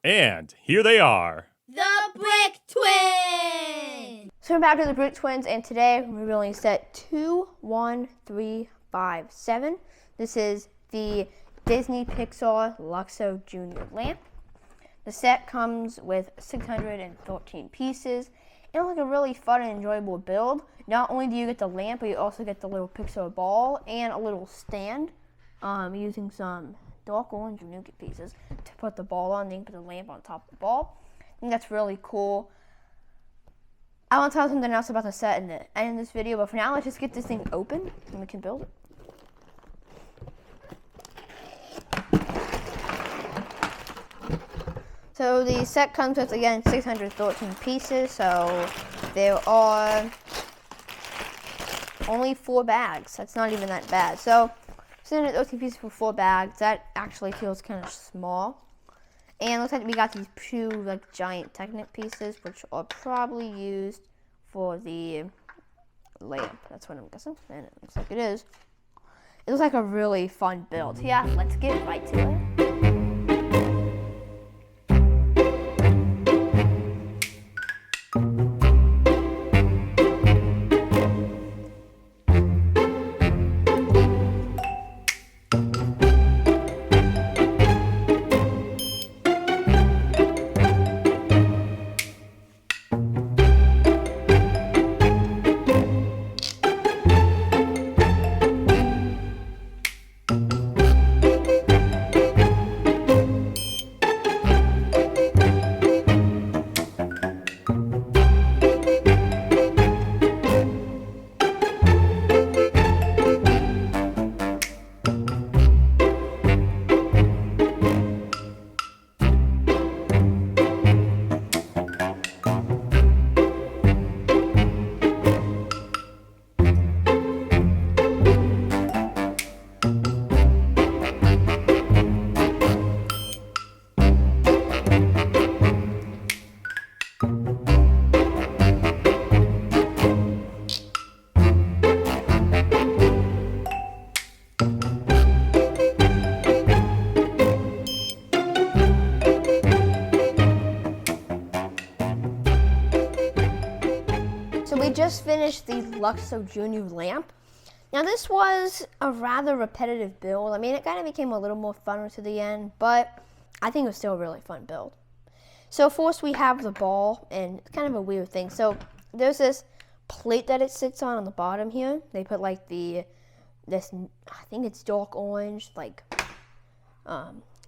And here they are. The Brick Twins! So we're back to the Brick Twins, and today we're building set 2, 1, 3, 5, 7. This is the Disney Pixar Luxo Jr. lamp. The set comes with 613 pieces. It's like a really fun and enjoyable build. Not only do you get the lamp, but you also get the little Pixar ball and a little stand using some dark orange and nougat pieces to put the ball on. Then you put the lamp on top of the ball. I think that's really cool. I want to tell something else about the set in the end of this video, but for now, let's just get this thing open and we can build it. So the set comes with, again, 613 pieces, so there are only 4 bags. That's not even that bad. So 613 pieces for 4 bags, that actually feels kind of small. And it looks like we got these 2 giant Technic pieces, which are probably used for the lamp. That's what I'm guessing, and it looks like it is. It looks like a really fun build. Yeah, let's get right to it. So we just finished the Luxo Jr. lamp. Now this was a rather repetitive build. I mean, it kind of became a little more fun to the end, but I think it was still a really fun build. So first we have the ball, and it's kind of a weird thing. So there's this plate that it sits on the bottom here. They put like this, I think it's dark orange,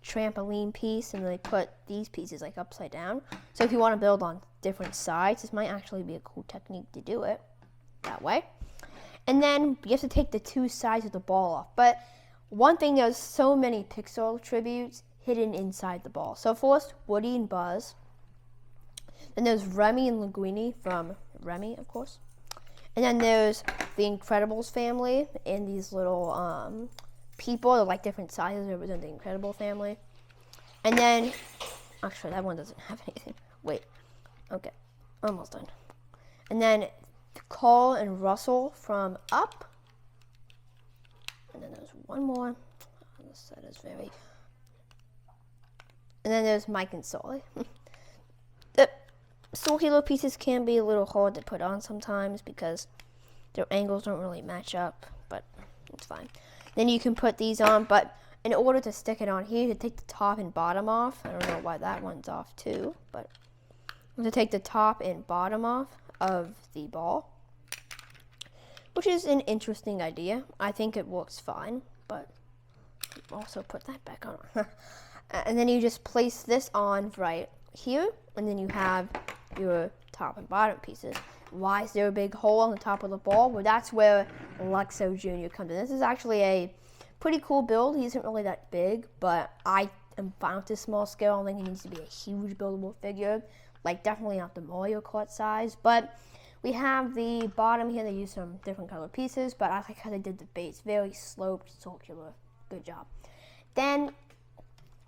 trampoline piece, and they put these pieces upside down. So if you want to build on different sides, this might actually be a cool technique to do it that way. And then you have to take the 2 sides of the ball off. But one thing, there's so many Pixar tributes hidden inside the ball. So first, Woody and Buzz. Then there's Remy and Linguini from Remy, of course. And then there's the Incredibles family and these little people. They're like different sizes that represent the Incredible family. And then, actually that one doesn't have anything. Wait, okay, almost done. And then Carl and Russell from Up. And then there's one more. This set is very... And then there's Mike and Sully. The circular pieces can be a little hard to put on sometimes because their angles don't really match up, but it's fine. Then you can put these on, but in order to stick it on here, you have to take the top and bottom off. I don't know why that one's off too, but you have to take the top and bottom off of the ball, which is an interesting idea. I think it works fine, but also put that back on. And then you just place this on right here, and then you have your top and bottom pieces. Why is there a big hole on the top of the ball? Well, that's where Luxo Jr. comes in. This is actually a pretty cool build. He isn't really that big, but I am fine with this small scale. I don't think he needs to be a huge buildable figure. Definitely not the Mario Kart size, but we have the bottom here. They use some different color pieces, but I like how they did the base. Very sloped, circular. Good job. Then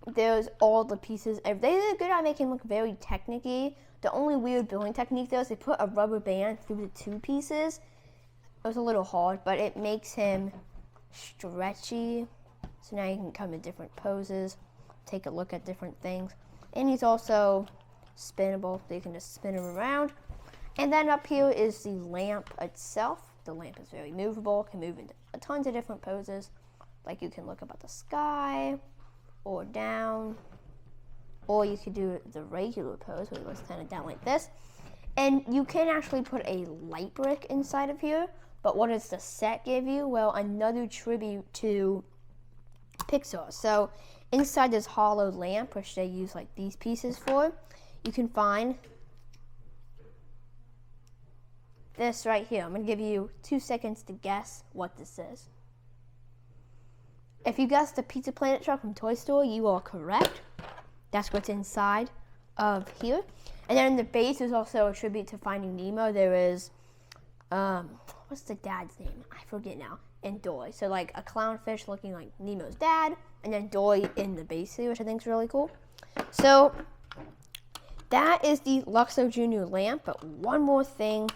there's all the pieces. They did a good at making it look very technic-y. The only weird building technique though is they put a rubber band through the 2 pieces. It was a little hard, but it makes him stretchy. So now you can come in different poses, take a look at different things. And he's also spinnable, so you can just spin him around. And then up here is the lamp itself. The lamp is very movable, can move into tons of different poses. Like you can look up at the sky, or down, or you could do the regular pose where it looks kind of down like this. And you can actually put a light brick inside of here, but what does the set give you? Well, another tribute to Pixar. So inside this hollow lamp, which they use like these pieces for, you can find this right here. I'm going to give you 2 seconds to guess what this is. If you guessed the Pizza Planet truck from Toy Story, you are correct. That's what's inside of here. And then in the base, there's also a tribute to Finding Nemo. There is, what's the dad's name? I forget now. And Dory. So like a clownfish looking like Nemo's dad, and then Dory in the base here, which I think is really cool. So that is the Luxo Jr. lamp. But one more thing,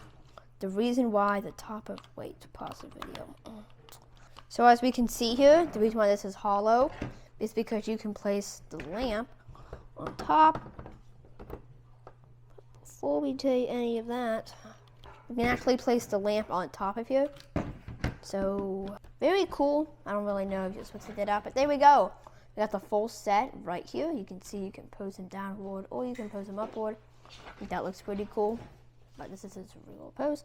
the reason why the top of, wait, pause the video. So as we can see here, the reason why this is hollow is because you can place the lamp on top. Before we tell you any of that, you can actually place the lamp on top of here. So very cool. I don't really know if you're supposed to get up, but there we go. We got the full set right here. You can see you can pose him downward or you can pose him upward. I think that looks pretty cool. But this is his real pose.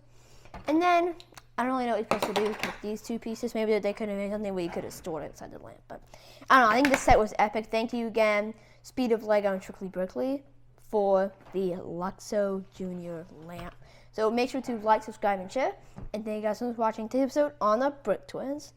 And then I don't really know what you're supposed to do with these two pieces. Maybe they could have made something where you could have stored it inside the lamp. But I don't know. I think this set was epic. Thank you again, Speed of Lego and Strictly Brickley, for the Luxo Jr. lamp. So make sure to like, subscribe, and share. And thank you guys so much for watching today's episode on the Brick Twins.